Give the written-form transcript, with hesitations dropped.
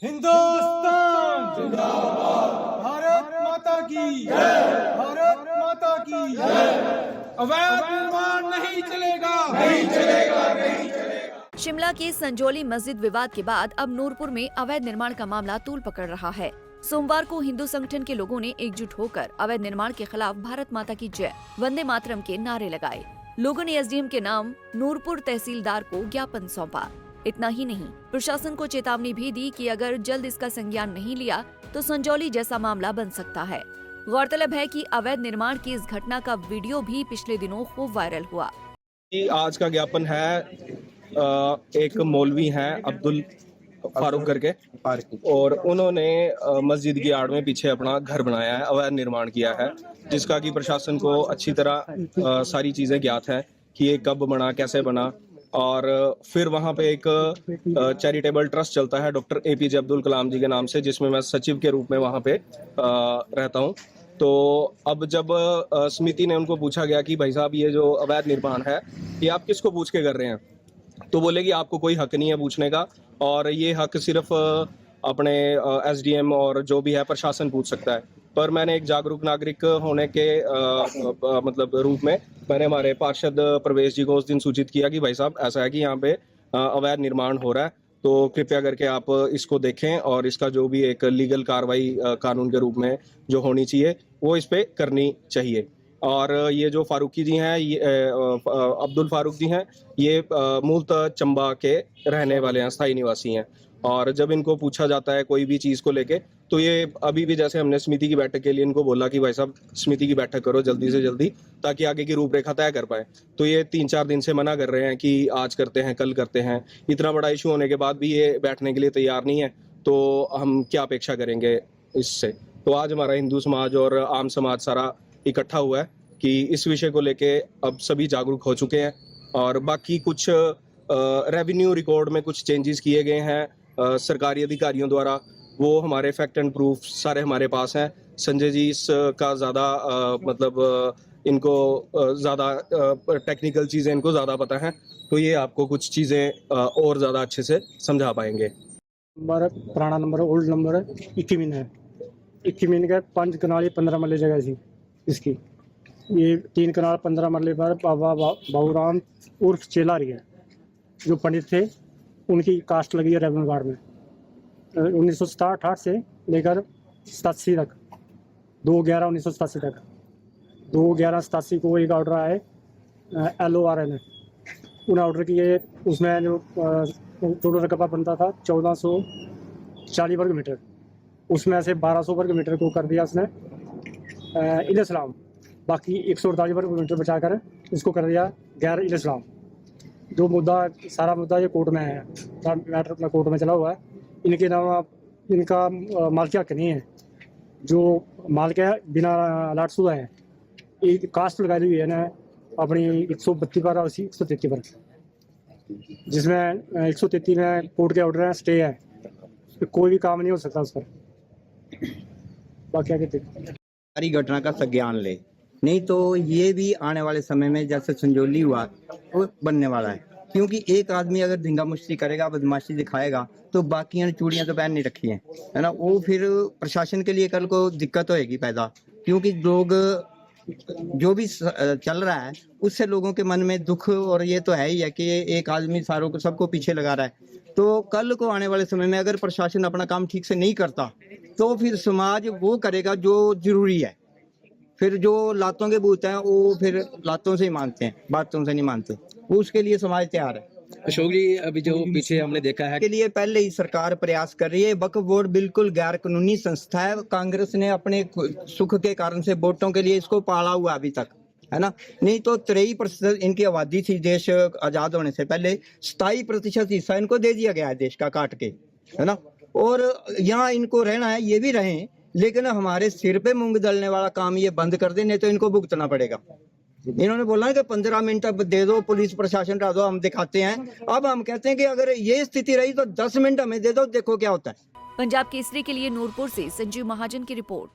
हिंदुस्तान जिंदाबाद, भारत माता की जय, भारत माता की जय। अवैध निर्माण नहीं चलेगा, नहीं चलेगा, नहीं चलेगा। शिमला के संजौली मस्जिद विवाद के बाद अब नूरपुर में अवैध निर्माण का मामला तूल पकड़ रहा है। सोमवार को हिंदू संगठन के लोगों ने एकजुट होकर अवैध निर्माण के खिलाफ भारत माता की जय, वंदे मातरम के नारे लगाए। लोगों ने एसडीएम के नाम नूरपुर तहसीलदार को ज्ञापन सौंपा। इतना ही नहीं, प्रशासन को चेतावनी भी दी कि अगर जल्द इसका संज्ञान नहीं लिया तो संजौली जैसा मामला बन सकता है। गौरतलब है कि अवैध निर्माण की इस घटना का वीडियो भी पिछले दिनों खूब वायरल हुआ। आज का ज्ञापन है, एक मौलवी हैं अब्दुल फारूक करके, और उन्होंने मस्जिद की आड़ में पीछे अपना घर बनाया है, अवैध निर्माण किया है, जिसका कि प्रशासन को अच्छी तरह सारी चीजें ज्ञात हैं कि ये कब बना, कैसे बना। और फिर वहाँ पे एक चैरिटेबल ट्रस्ट चलता है डॉक्टर एपीजे अब्दुल कलाम जी के नाम से, जिसमें मैं सचिव के रूप में वहाँ पे रहता हूँ। तो अब जब समिति ने उनको पूछा गया कि भाई साहब ये जो अवैध निर्माण है ये आप किसको पूछ के कर रहे हैं, तो बोले कि आपको कोई हक नहीं है पूछने का, और ये हक सिर्फ अपने एसडीएम और जो भी है प्रशासन पूछ सकता है। पर मैंने एक जागरूक नागरिक होने के मतलब रूप में मैंने हमारे पार्षद प्रवेश जी को उस दिन सूचित किया कि भाई साहब ऐसा है कि यहाँ पे अवैध निर्माण हो रहा है, तो कृपया करके आप इसको देखें और इसका जो भी एक लीगल कार्रवाई कानून के रूप में जो होनी चाहिए वो इस पे करनी चाहिए। और ये जो फारूकी जी हैं, ये अब्दुल फारूक जी हैं, ये मूलतः चंबा के रहने वाले हैं, स्थायी निवासी हैं। और जब इनको पूछा जाता है कोई भी चीज़ को लेके, तो ये अभी भी, जैसे हमने समिति की बैठक के लिए इनको बोला कि भाई साहब समिति की बैठक करो जल्दी से जल्दी, ताकि आगे की रूपरेखा तय कर पाए, तो ये 3-4 दिन से मना कर रहे हैं कि आज करते हैं, कल करते हैं। इतना बड़ा इशू होने के बाद भी ये बैठने के लिए तैयार नहीं है, तो हम क्या अपेक्षा करेंगे इससे। तो आज हमारा हिंदू समाज और आम समाज सारा इकट्ठा हुआ है कि इस विषय को लेके अब सभी जागरूक हो चुके हैं। और बाकी कुछ रेवेन्यू रिकॉर्ड में कुछ चेंजेस किए गए हैं सरकारी अधिकारियों द्वारा, वो हमारे फैक्ट एंड प्रूफ सारे हमारे पास हैं। संजय जी इसका ज़्यादा मतलब इनको ज़्यादा टेक्निकल चीज़ें इनको ज़्यादा पता हैं, तो ये आपको कुछ चीज़ें और ज़्यादा अच्छे से समझा पाएंगे। नंबर पुराना नंबर ओल्ड नंबर 21 है, 21 का 5 कनाल 15 मरले जगह सी इसकी। ये 3 कनाल 15 मरले पर बाबा बाबूराम उर्फ चेला रही है, जो पंडित थे, उनकी कास्ट लगी है रेवेन्यू गार्ड में 1967 से लेकर 87 तक, 2/11/1987 तक। 2/11/87 को एक ऑर्डर आए LORN ने, उन्हें ऑर्डर किए, उसमें जो टोटल रकबा बनता था 1440 वर्ग मीटर, उसमें से 1200 वर्ग मीटर को कर दिया उसने इस्लाम, बाकी 148 वर्ग मीटर बचाकर उसको कर दिया गैर इस्लाम। जो मुद्दा, सारा मुद्दा ये कोर्ट में है, मैटर अपना कोर्ट में चला हुआ है। इनके नाम इनका मालिकी हक नहीं है, जो मालिक है बिना अलाटशुदा है। एक कास्ट लगाई हुई है ना अपनी 132 पर और 133 पर, जिसमें 133 में कोर्ट के ऑर्डर है, स्टे है, तो कोई भी काम नहीं हो सकता उस पर। बाकी आगे सारी घटना का संज्ञान ले, नहीं तो ये भी आने वाले समय में जैसे संजौली हुआ वो बनने वाला है। क्योंकि एक आदमी अगर धिंगा मुश्ती करेगा, बदमाशी दिखाएगा, तो बाकी ने चूड़ियां तो पहन नहीं रखी हैं, है ना, वो फिर प्रशासन के लिए कल को दिक्कत होएगी पैदा। क्योंकि लोग जो भी चल रहा है उससे लोगों के मन में दुख, और ये तो है ही है कि एक आदमी सारों को सबको पीछे लगा रहा है। तो कल को आने वाले समय में अगर प्रशासन अपना काम ठीक से नहीं करता, तो फिर समाज वो करेगा जो जरूरी है। फिर जो लातों के भूत हैं वो फिर लातों से ही मानते हैं, बातों से नहीं मानते, वो उसके लिए समाज तैयार है। अशोक जी, अभी जो पीछे हमने देखा है के लिए पहले ही सरकार प्रयास कर रही है। वक्फ बोर्ड बिल्कुल गैर कानूनी संस्था है। कांग्रेस ने अपने सुख के कारण से वोटों के लिए इसको पाला हुआ अभी तक, है ना, नहीं तो 23% इनकी आबादी थी देश आजाद होने से पहले। 27% हिस्सा इनको दे दिया गया है देश का काट के, है ना, और यहाँ इनको रहना है, ये भी रहें, लेकिन हमारे सिर पे मूंग दलने वाला काम ये बंद कर दे, नहीं तो इनको भुगतना पड़ेगा। इन्होंने बोला कि 15 मिनट अब दे दो, पुलिस प्रशासन का दो, हम दिखाते हैं। अब हम कहते हैं कि अगर ये स्थिति रही तो 10 मिनट हमें दे दो, देखो क्या होता है। पंजाब केसरी के लिए नूरपुर से संजीव महाजन की रिपोर्ट।